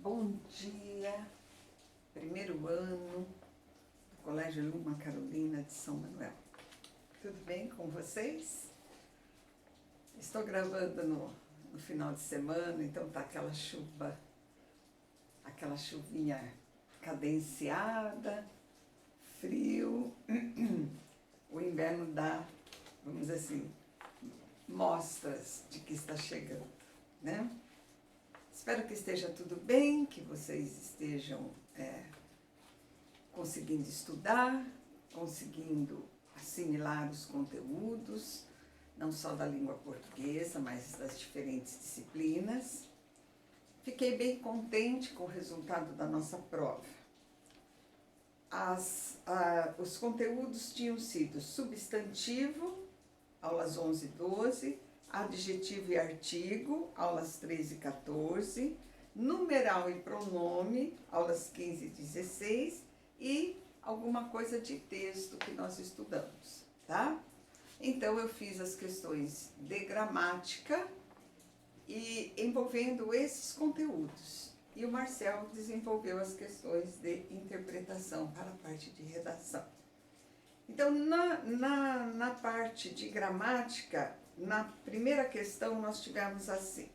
Bom dia, primeiro ano do Colégio Luma Carolina de São Manuel. Tudo bem com vocês? Estou gravando no final de semana, então tá aquela chuvinha cadenciada, frio. O inverno dá, vamos dizer assim, mostras de que está chegando, né? Espero que esteja tudo bem, que vocês estejam conseguindo estudar, conseguindo assimilar os conteúdos, não só da língua portuguesa, mas das diferentes disciplinas. Fiquei bem contente com o resultado da nossa prova. Os conteúdos tinham sido substantivo, aulas 11 e 12, adjetivo e artigo, aulas 13 e 14, numeral e pronome, aulas 15 e 16, e alguma coisa de texto que nós estudamos, tá? Então, eu fiz as questões de gramática e envolvendo esses conteúdos. E o Marcel desenvolveu as questões de interpretação para a parte de redação. Então, na parte de gramática, na primeira questão, nós tivemos assim: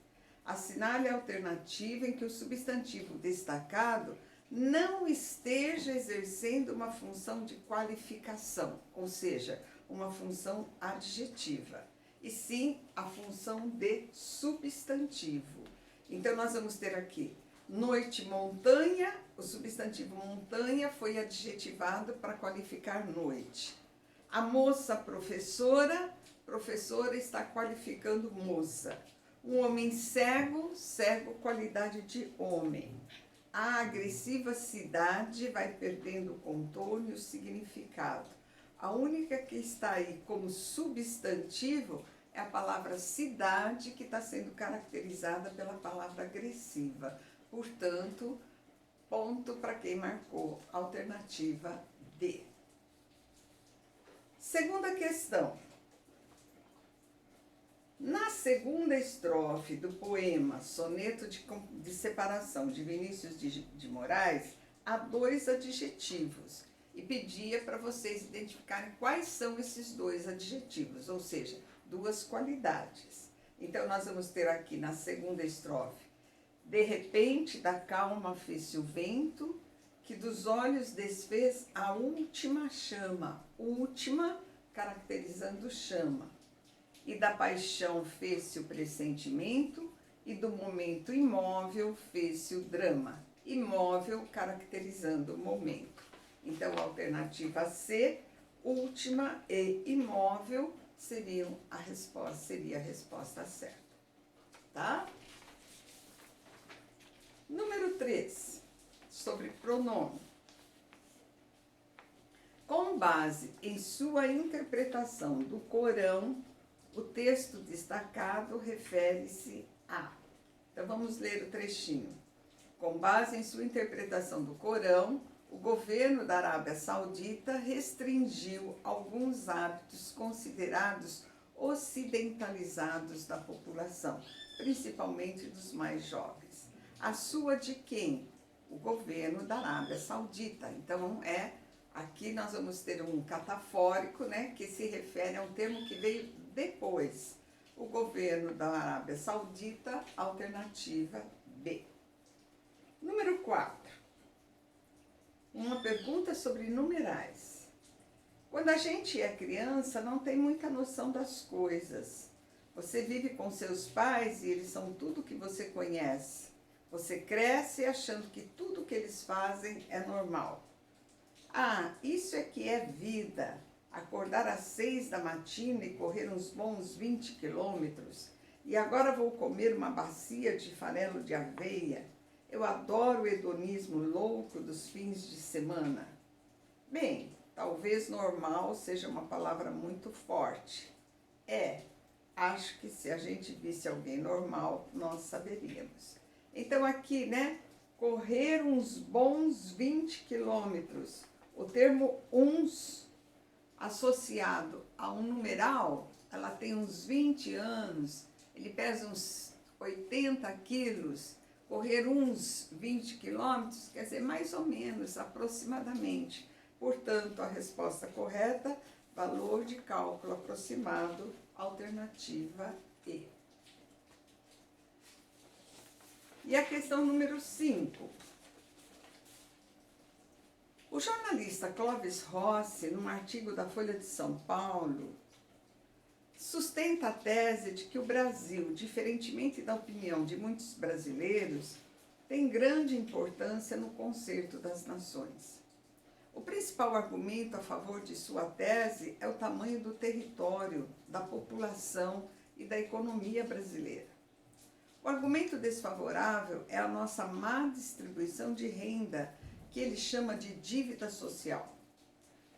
assinale a alternativa em que o substantivo destacado não esteja exercendo uma função de qualificação, ou seja, uma função adjetiva, e sim a função de substantivo. Então, nós vamos ter aqui noite, montanha. O substantivo montanha foi adjetivado para qualificar noite. A moça, professora está qualificando moça. Um homem cego, qualidade de homem. A agressiva cidade vai perdendo o contorno e o significado. A única que está aí como substantivo é a palavra cidade, que está sendo caracterizada pela palavra agressiva. Portanto, ponto para quem marcou a alternativa B. Segunda questão. Na segunda estrofe do poema Soneto de Separação, de Vinícius de Moraes, há 2 adjetivos. E pedia para vocês identificarem quais são esses 2 adjetivos, ou seja, 2 qualidades. Então, nós vamos ter aqui na segunda estrofe: de repente da calma fez-se o vento, que dos olhos desfez a última chama. Última, caracterizando chama. E da paixão fez-se o pressentimento, e do momento imóvel fez-se o drama. Imóvel, caracterizando o momento. Então, a alternativa C, última e imóvel, seria a resposta certa. Tá? Número 3, sobre pronome. Com base em sua interpretação do Corão, o texto destacado refere-se a... Então, vamos ler o trechinho. Com base em sua interpretação do Corão, o governo da Arábia Saudita restringiu alguns hábitos considerados ocidentalizados da população, principalmente dos mais jovens. A sua de quem? O governo da Arábia Saudita. Então, aqui nós vamos ter um catafórico, né, que se refere a um termo que veio depois. O governo da Arábia Saudita, alternativa B. Número 4. Uma pergunta sobre numerais. Quando a gente é criança, não tem muita noção das coisas. Você vive com seus pais e eles são tudo que você conhece. Você cresce achando que tudo que eles fazem é normal. Ah, isso é que é vida. Acordar às 6 da matina e correr uns bons 20 quilômetros. E agora vou comer uma bacia de farelo de aveia. Eu adoro o hedonismo louco dos fins de semana. Bem, talvez normal seja uma palavra muito forte. Acho que se a gente visse alguém normal, nós saberíamos. Então aqui, né, correr uns bons 20 quilômetros. O termo uns, associado a um numeral, ela tem uns 20 anos, ele pesa uns 80 quilos. correr uns 20 quilômetros, quer dizer, mais ou menos, aproximadamente. Portanto, a resposta correta, valor de cálculo aproximado, alternativa E. E a questão número 5. O jornalista Clóvis Rossi, num artigo da Folha de São Paulo, sustenta a tese de que o Brasil, diferentemente da opinião de muitos brasileiros, tem grande importância no concerto das nações. O principal argumento a favor de sua tese é o tamanho do território, da população e da economia brasileira. O argumento desfavorável é a nossa má distribuição de renda, que ele chama de dívida social.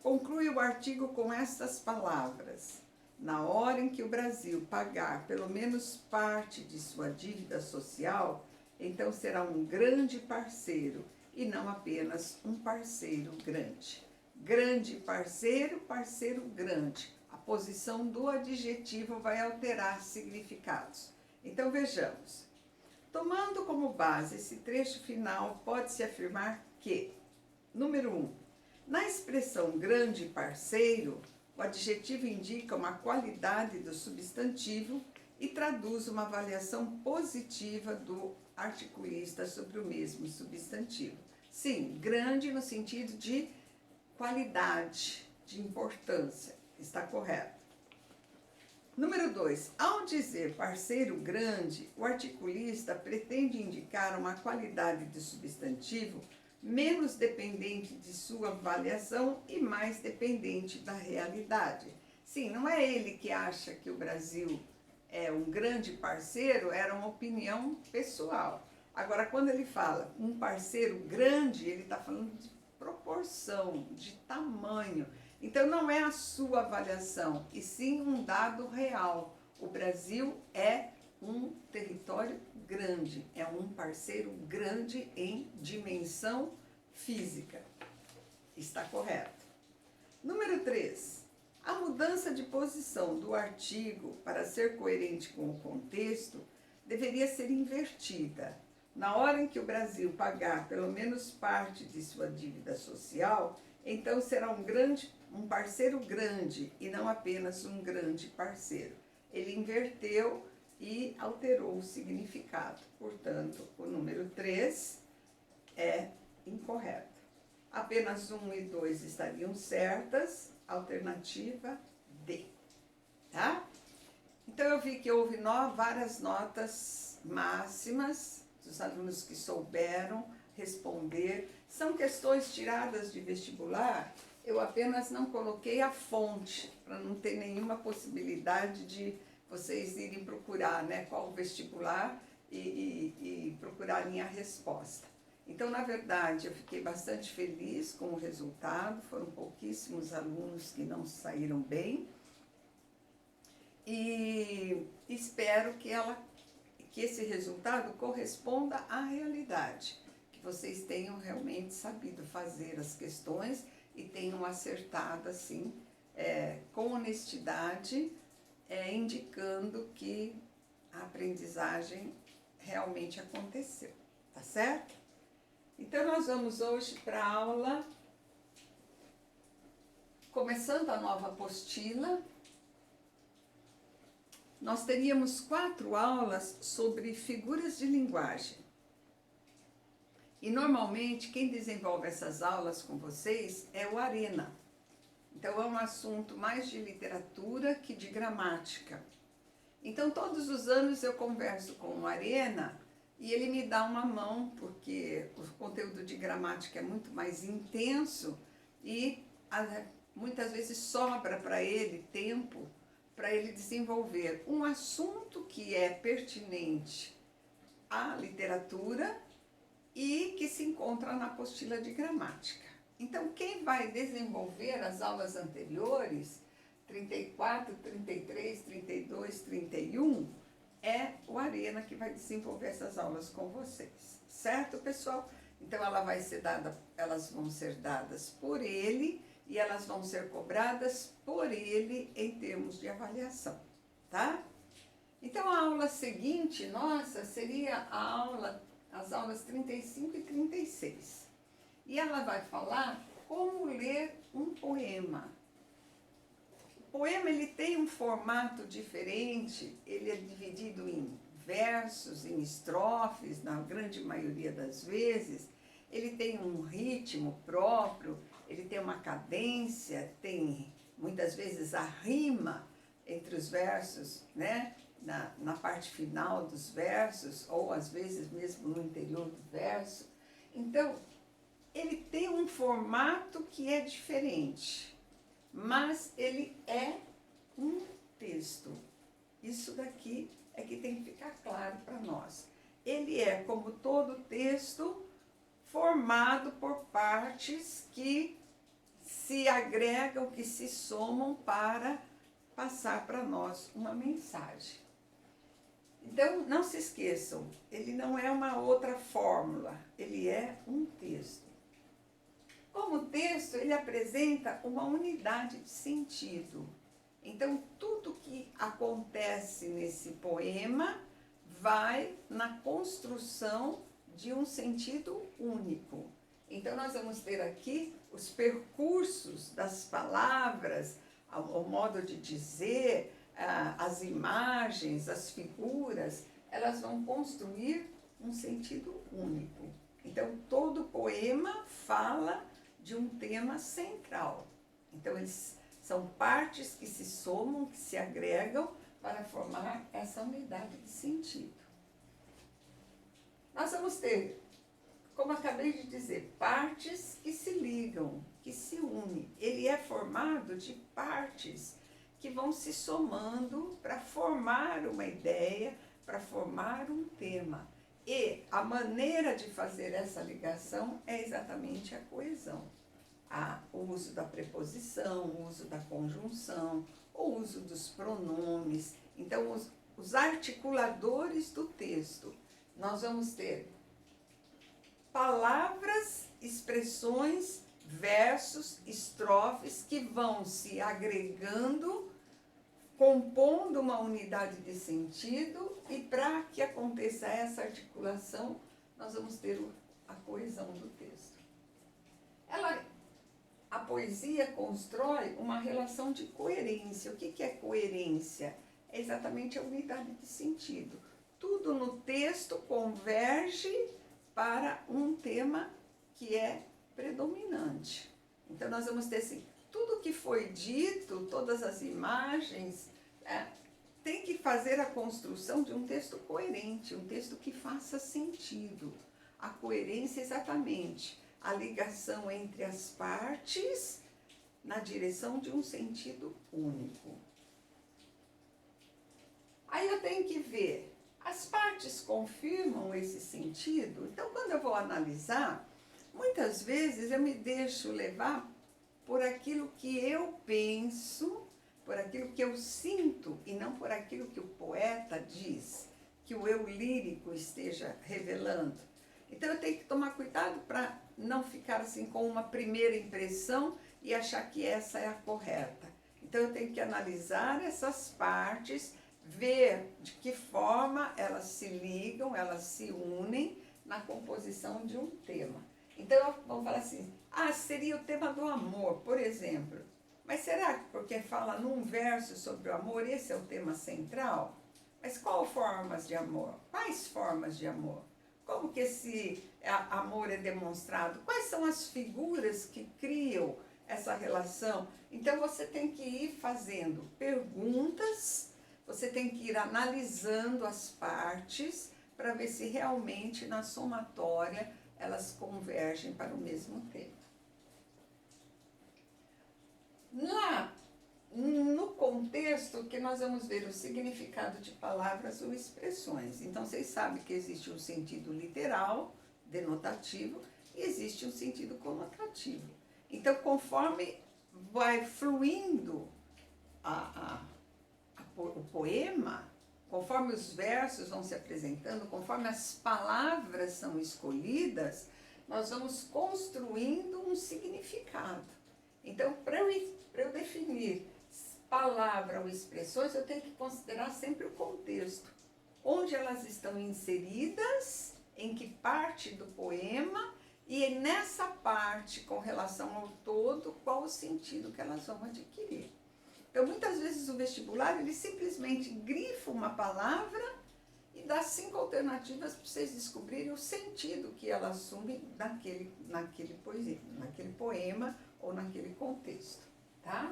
Conclui o artigo com estas palavras: na hora em que o Brasil pagar pelo menos parte de sua dívida social, então será um grande parceiro e não apenas um parceiro grande. Grande parceiro, parceiro grande. A posição do adjetivo vai alterar significados. Então vejamos. Tomando como base esse trecho final, pode-se afirmar que, número 1, na expressão grande parceiro, o adjetivo indica uma qualidade do substantivo e traduz uma avaliação positiva do articulista sobre o mesmo substantivo. Sim, grande no sentido de qualidade, de importância, está correto. Número 2, ao dizer parceiro grande, o articulista pretende indicar uma qualidade de substantivo menos dependente de sua avaliação e mais dependente da realidade. Sim, não é ele que acha que o Brasil é um grande parceiro, era uma opinião pessoal. Agora, quando ele fala um parceiro grande, ele está falando de proporção, de tamanho. Então, não é a sua avaliação, e sim um dado real. O Brasil é um território grande, é um parceiro grande em dimensão física. Está correto. Número 3. A mudança de posição do artigo, para ser coerente com o contexto, deveria ser invertida. Na hora em que o Brasil pagar pelo menos parte de sua dívida social, então será um parceiro grande e não apenas um grande parceiro. Ele inverteu e alterou o significado. Portanto, o número 3 é incorreto. Apenas 1 e 2 estariam certas, alternativa D. Tá? Então, eu vi que houve várias notas máximas dos alunos que souberam responder. São questões tiradas de vestibular. Eu apenas não coloquei a fonte, para não ter nenhuma possibilidade de vocês irem procurar, né, qual o vestibular e procurarem a resposta. Então, na verdade, eu fiquei bastante feliz com o resultado. Foram pouquíssimos alunos que não saíram bem. E espero que esse resultado corresponda à realidade, que vocês tenham realmente sabido fazer as questões e tenham acertado, assim, com honestidade, indicando que a aprendizagem realmente aconteceu, tá certo? Então, nós vamos hoje para a aula, começando a nova apostila. Nós teríamos 4 aulas sobre figuras de linguagem. E, normalmente, quem desenvolve essas aulas com vocês é o Arena. Então, é um assunto mais de literatura que de gramática. Então, todos os anos eu converso com o Arena e ele me dá uma mão, porque o conteúdo de gramática é muito mais intenso e muitas vezes sobra para ele tempo para ele desenvolver um assunto que é pertinente à literatura e que se encontra na apostila de gramática. Então, quem vai desenvolver as aulas anteriores, 34, 33, 32, 31, é o Arena que vai desenvolver essas aulas com vocês. Certo, pessoal? Então, elas vão ser dadas por ele e elas vão ser cobradas por ele em termos de avaliação, tá? Então, a aula seguinte, nossa, seria a aula as aulas 35 e 36. E ela vai falar como ler um poema. O poema ele tem um formato diferente, ele é dividido em versos, em estrofes, na grande maioria das vezes. Ele tem um ritmo próprio, ele tem uma cadência, tem muitas vezes a rima entre os versos, né? Na parte final dos versos, ou às vezes mesmo no interior do verso. Então, ele tem um formato que é diferente, mas ele é um texto. Isso daqui é que tem que ficar claro para nós. Ele é, como todo texto, formado por partes que se agregam, que se somam para passar para nós uma mensagem. Então, não se esqueçam, ele não é uma outra fórmula, ele é um texto. Como texto, ele apresenta uma unidade de sentido. Então, tudo que acontece nesse poema vai na construção de um sentido único. Então, nós vamos ter aqui os percursos das palavras, o modo de dizer, as imagens, as figuras, elas vão construir um sentido único. Então, todo poema fala de um tema central. Então, eles são partes que se somam, que se agregam para formar essa unidade de sentido. Nós vamos ter, como acabei de dizer, partes que se ligam, que se unem. Ele é formado de partes que vão se somando para formar uma ideia, para formar um tema. E a maneira de fazer essa ligação é exatamente a coesão. O uso da preposição, o uso da conjunção, o uso dos pronomes. Então, os articuladores do texto. Nós vamos ter palavras, expressões, versos, estrofes que vão se agregando, compondo uma unidade de sentido, e para que aconteça essa articulação, nós vamos ter a coesão do texto. A poesia constrói uma relação de coerência. O que é coerência? É exatamente a unidade de sentido. Tudo no texto converge para um tema que é predominante. Então, nós vamos ter assim, tudo que foi dito, todas as imagens, tem que fazer a construção de um texto coerente, um texto que faça sentido. A coerência é exatamente a ligação entre as partes na direção de um sentido único. Aí eu tenho que ver, as partes confirmam esse sentido? Então, quando eu vou analisar, muitas vezes eu me deixo levar por aquilo que eu penso, por aquilo que eu sinto, e não por aquilo que o poeta diz, que o eu lírico esteja revelando. Então, eu tenho que tomar cuidado para não ficar assim com uma primeira impressão e achar que essa é a correta. Então, eu tenho que analisar essas partes, ver de que forma elas se ligam, elas se unem na composição de um tema. Então, vamos falar assim, seria o tema do amor, por exemplo. Mas será que porque fala num verso sobre o amor, esse é o tema central? Mas qual formas de amor? Quais formas de amor? Como que esse amor é demonstrado? Quais são as figuras que criam essa relação? Então, você tem que ir fazendo perguntas, você tem que ir analisando as partes para ver se realmente na somatória elas convergem para o mesmo tema. No contexto que nós vamos ver o significado de palavras ou expressões. Então, vocês sabem que existe um sentido literal, denotativo, e existe um sentido conotativo. Então, conforme vai fluindo o poema, conforme os versos vão se apresentando, conforme as palavras são escolhidas, nós vamos construindo um significado. Então, para eu definir palavra ou expressões, eu tenho que considerar sempre o contexto, onde elas estão inseridas, em que parte do poema e nessa parte, com relação ao todo, qual o sentido que elas vão adquirir. Então, muitas vezes o vestibular, ele simplesmente grifa uma palavra e dá 5 alternativas para vocês descobrirem o sentido que ela assume naquele poema ou naquele contexto, tá?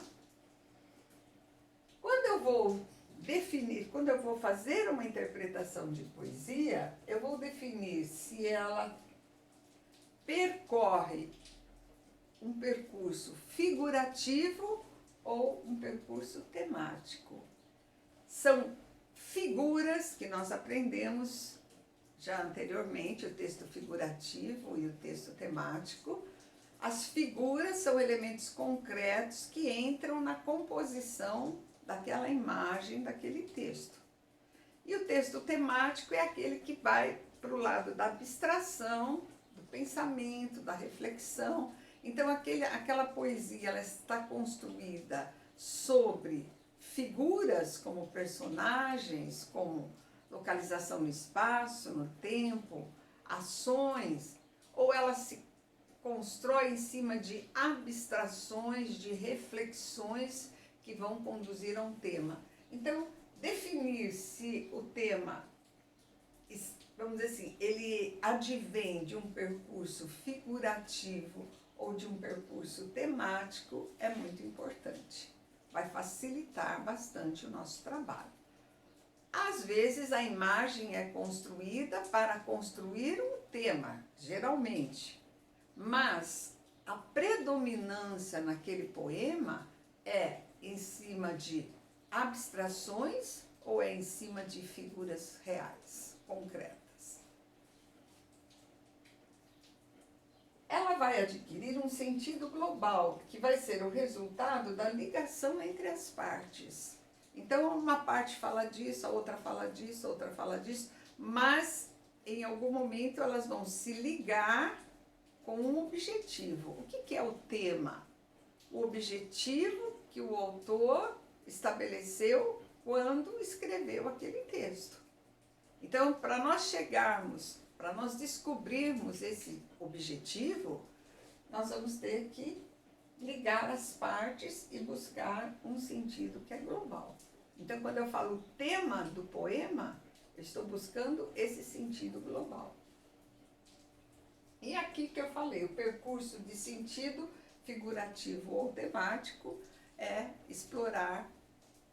Quando eu vou fazer uma interpretação de poesia, eu vou definir se ela percorre um percurso figurativo ou um percurso temático. São figuras que nós aprendemos já anteriormente, o texto figurativo e o texto temático. As figuras são elementos concretos que entram na composição daquela imagem, daquele texto. E o texto temático é aquele que vai para o lado da abstração, do pensamento, da reflexão. Então, aquela poesia ela está construída sobre figuras como personagens, como localização no espaço, no tempo, ações, ou ela se constrói em cima de abstrações, de reflexões que vão conduzir a um tema. Então, definir se o tema, vamos dizer assim, ele advém de um percurso figurativo ou de um percurso temático é muito importante. Vai facilitar bastante o nosso trabalho. Às vezes a imagem é construída para construir um tema, geralmente, mas a predominância naquele poema é em cima de abstrações ou é em cima de figuras reais, concretas. Ela vai adquirir um sentido global, que vai ser o resultado da ligação entre as partes. Então, uma parte fala disso, a outra fala disso, a outra fala disso, mas em algum momento elas vão se ligar com um objetivo. O que é o tema? O objetivo que o autor estabeleceu quando escreveu aquele texto. Então, para nós descobrirmos esse objetivo, nós vamos ter que ligar as partes e buscar um sentido que é global. Então, quando eu falo tema do poema, eu estou buscando esse sentido global. E aqui que eu falei, o percurso de sentido figurativo ou temático é explorar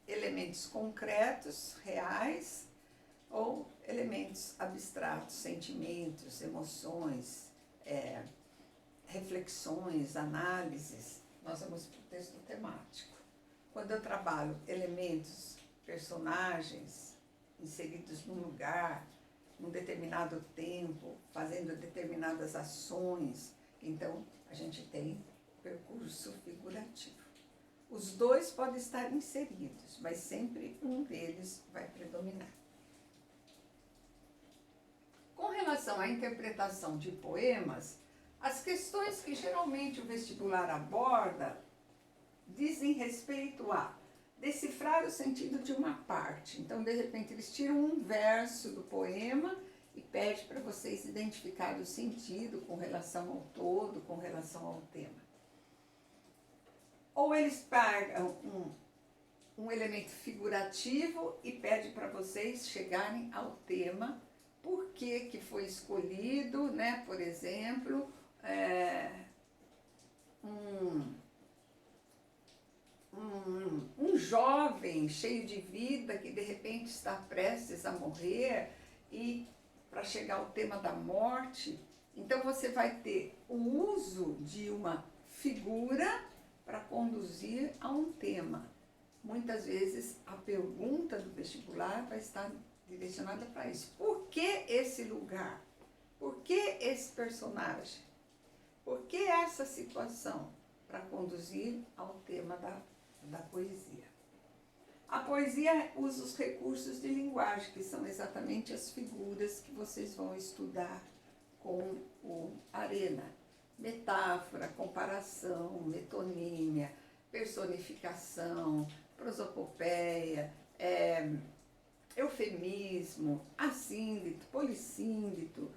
elementos concretos, reais, ou elementos abstratos, sentimentos, emoções, reflexões, análises. Nós vamos para o texto temático. Quando eu trabalho elementos, personagens inseridos num lugar, num determinado tempo, fazendo determinadas ações, então a gente tem percurso figurativo. Os dois podem estar inseridos, mas sempre um deles vai predominar. Com relação à interpretação de poemas, as questões que geralmente o vestibular aborda dizem respeito a decifrar o sentido de uma parte. Então, de repente, eles tiram um verso do poema e pedem para vocês identificarem o sentido com relação ao todo, com relação ao tema. Ou eles pegam um elemento figurativo e pedem para vocês chegarem ao tema, por que foi escolhido, né? Por exemplo, um jovem cheio de vida que de repente está prestes a morrer e para chegar ao tema da morte, então você vai ter o uso de uma figura para conduzir a um tema. Muitas vezes a pergunta do vestibular vai estar direcionada para isso. Por que esse lugar? Por que esse personagem? Por que essa situação? Para conduzir ao tema da poesia. A poesia usa os recursos de linguagem, que são exatamente as figuras que vocês vão estudar com o Arena. Metáfora, comparação, metonímia, personificação, prosopopeia, eufemismo, assíndito, polissíndito,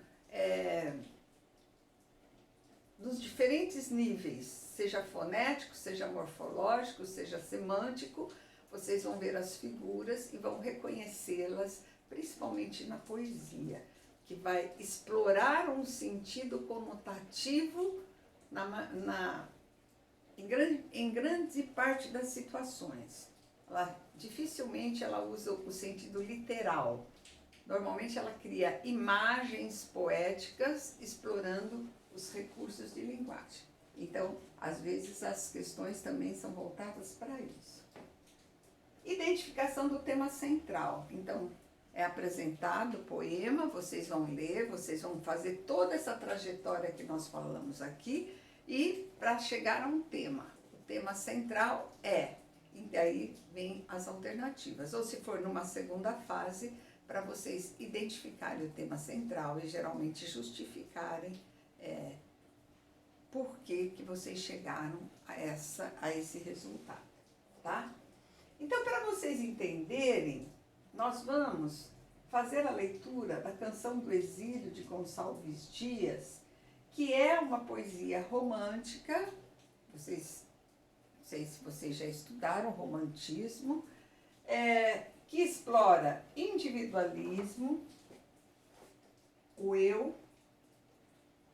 nos diferentes níveis, seja fonético, seja morfológico, seja semântico, vocês vão ver as figuras e vão reconhecê-las, principalmente na poesia, que vai explorar um sentido conotativo em grande parte das situações. Dificilmente ela usa o sentido literal. Normalmente ela cria imagens poéticas explorando os recursos de linguagem. Então, às vezes, as questões também são voltadas para isso. Identificação do tema central. Então, é apresentado o poema, vocês vão ler, vocês vão fazer toda essa trajetória que nós falamos aqui, e para chegar a um tema. O tema central e daí vem as alternativas. Ou se for numa segunda fase, para vocês identificarem o tema central e geralmente justificarem por que vocês chegaram a esse resultado, tá? Então, para vocês entenderem, nós vamos fazer a leitura da Canção do Exílio de Gonçalves Dias, que é uma poesia romântica. Não sei se vocês já estudaram romantismo, que explora individualismo, o eu,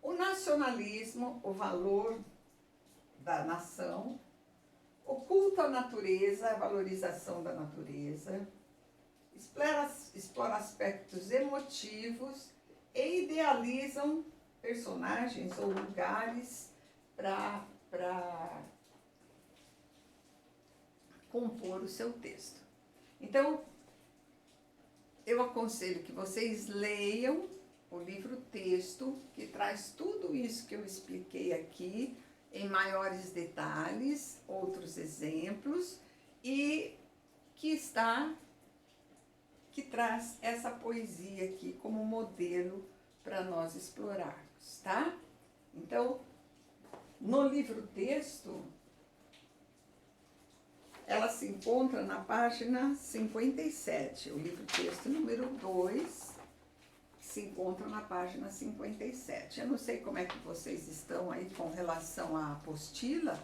o nacionalismo, o valor da nação, o culto à natureza, a valorização da natureza, explora aspectos emotivos e idealizam personagens ou lugares para compor o seu texto. Então, eu aconselho que vocês leiam o livro-texto, que traz tudo isso que eu expliquei aqui, em maiores detalhes, outros exemplos, e que traz essa poesia aqui como modelo para nós explorarmos, tá? Então, no livro-texto, ela se encontra na página 57, o livro-texto número 2, se encontra na página 57. Eu não sei como é que vocês estão aí com relação à apostila,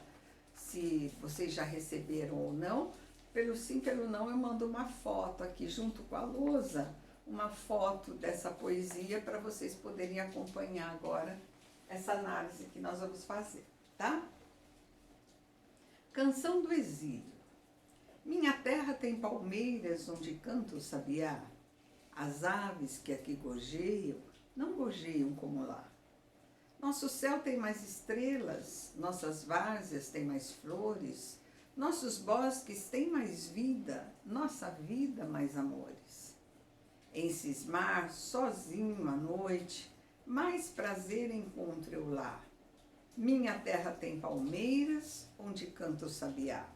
se vocês já receberam ou não. Pelo sim, pelo não, eu mando uma foto aqui junto com a lousa, uma foto dessa poesia para vocês poderem acompanhar agora essa análise que nós vamos fazer, tá? Canção do Exílio. Minha terra tem palmeiras onde canta o sabiá. As aves que aqui gorjeiam, não gorjeiam como lá. Nosso céu tem mais estrelas, nossas várzeas têm mais flores, nossos bosques têm mais vida, nossa vida mais amores. Em cismar, sozinho à noite, mais prazer encontro eu lá. Minha terra tem palmeiras, onde canta o sabiá.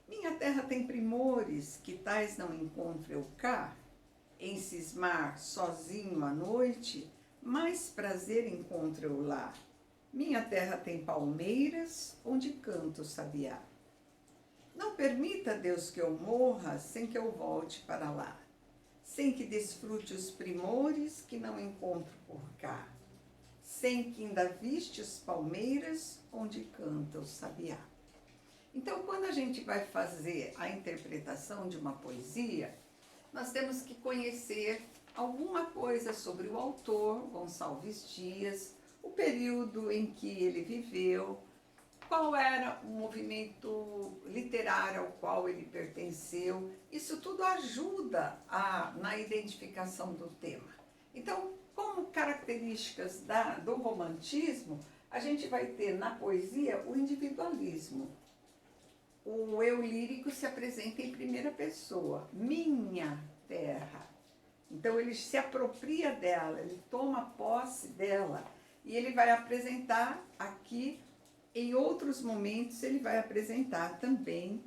Minha terra tem primores, que tais não encontro eu cá. Em cismar, sozinho à noite, mais prazer encontro eu lá. Minha terra tem palmeiras, onde canta o sabiá. Não permita, Deus, que eu morra sem que eu volte para lá, sem que desfrute os primores que não encontro por cá, sem que ainda viste as palmeiras onde canta o sabiá. Então, quando a gente vai fazer a interpretação de uma poesia, nós temos que conhecer alguma coisa sobre o autor, Gonçalves Dias, o período em que ele viveu, qual era o movimento literário ao qual ele pertenceu. Isso tudo ajuda na identificação do tema. Então, como características do romantismo, a gente vai ter na poesia o individualismo. O eu lírico se apresenta em primeira pessoa, minha terra. Então ele se apropria dela, ele toma posse dela e ele vai apresentar aqui, em outros momentos ele vai apresentar também,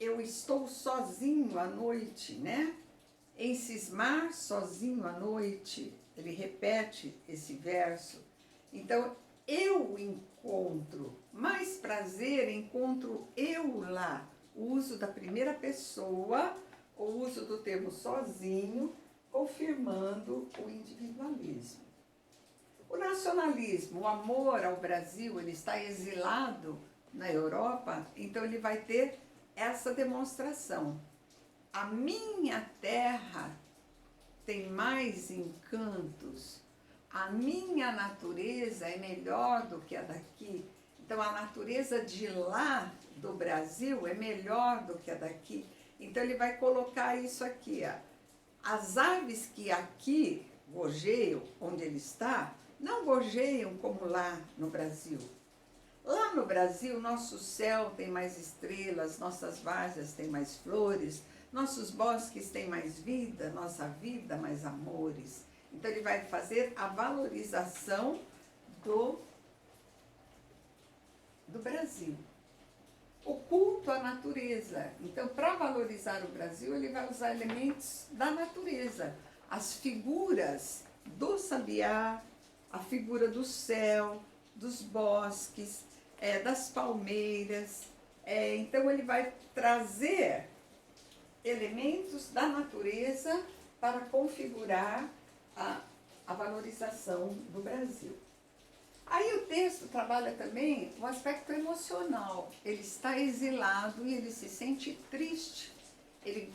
eu estou sozinho à noite, né? Em cismar, sozinho à noite, ele repete esse verso. Então, eu encontro mais prazer, encontro eu lá. O uso da primeira pessoa, o uso do termo sozinho, confirmando o individualismo. O nacionalismo, o amor ao Brasil, ele está exilado na Europa, então ele vai ter essa demonstração. A minha terra tem mais encantos, a minha natureza é melhor do que a daqui. Então a natureza de lá do Brasil é melhor do que a daqui. Então ele vai colocar isso aqui, ó. As aves que aqui gorjeiam, onde ele está, não gorjeiam como lá no Brasil. Lá no Brasil, nosso céu tem mais estrelas, nossas várzeas têm mais flores, nossos bosques têm mais vida, nossa vida mais amores. Então ele vai fazer a valorização do Brasil. O culto à natureza. Então, para valorizar o Brasil, ele vai usar elementos da natureza. As figuras do sabiá, a figura do céu, dos bosques, das palmeiras. Então, ele vai trazer elementos da natureza para configurar a valorização do Brasil. Aí o texto trabalha também o aspecto emocional. Ele está exilado e ele se sente triste. Ele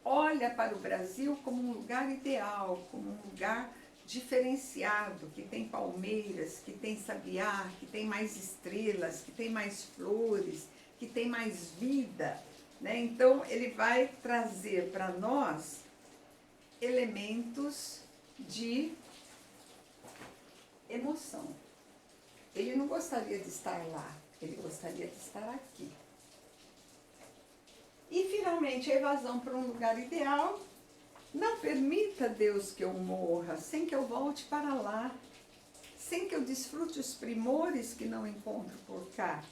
olha para o Brasil como um lugar ideal, como um lugar diferenciado, que tem palmeiras, que tem sabiá, que tem mais estrelas, que tem mais flores, que tem mais vida, né? Então ele vai trazer para nós elementos de emoção. Ele não gostaria de estar lá, ele gostaria de estar aqui. E, finalmente, a evasão para um lugar ideal. Não permita, Deus, que eu morra sem que eu volte para lá, sem que eu desfrute os primores que não encontro por cá,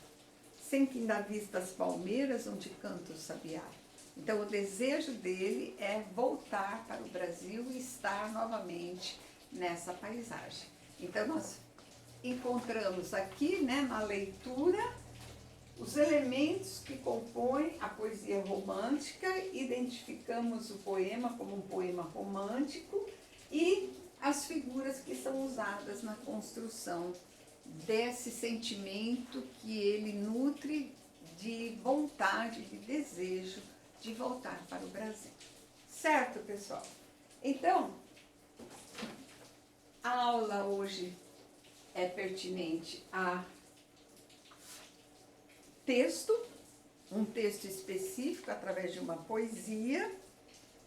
sem que ainda vista as palmeiras onde canta o sabiá. Então, o desejo dele é voltar para o Brasil e estar novamente nessa paisagem. Então, nós encontramos aqui, né, na leitura, os elementos que compõem a poesia romântica, identificamos o poema como um poema romântico e as figuras que são usadas na construção desse sentimento que ele nutre de vontade, de desejo de voltar para o Brasil. Certo, pessoal? Então, a aula hoje é pertinente a texto, um texto específico através de uma poesia,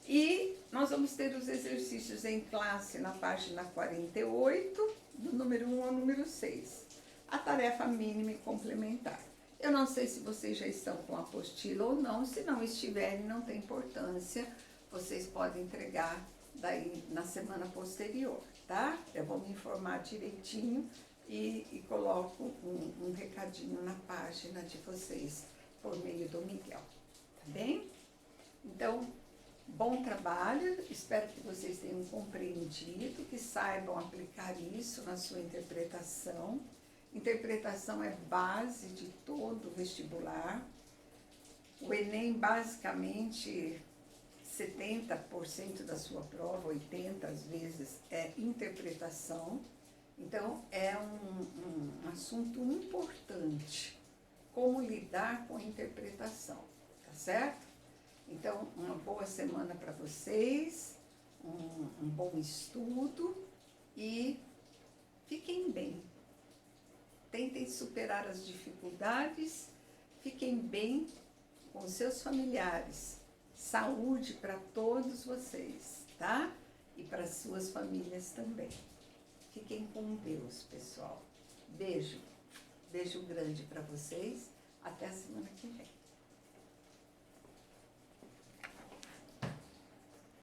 e nós vamos ter os exercícios em classe na página 48, do número 1 ao número 6, a tarefa mínima e complementar. Eu não sei se vocês já estão com a apostila ou não, se não estiverem, não tem importância, vocês podem entregar daí na semana posterior, tá? Eu vou me informar direitinho e coloco um recadinho na página de vocês por meio do Miguel, tá bem? Então, bom trabalho, espero que vocês tenham compreendido, que saibam aplicar isso na sua interpretação. Interpretação é base de todo o vestibular. O Enem, basicamente, 70% da sua prova, 80% às vezes, é interpretação. Então, é um assunto importante, como lidar com a interpretação, tá certo? Então, uma boa semana para vocês, um bom estudo e fiquem bem. Tentem superar as dificuldades, fiquem bem com seus familiares. Saúde para todos vocês, tá? E para suas famílias também. Fiquem com Deus, pessoal. Beijo. Beijo grande para vocês. Até a semana que vem.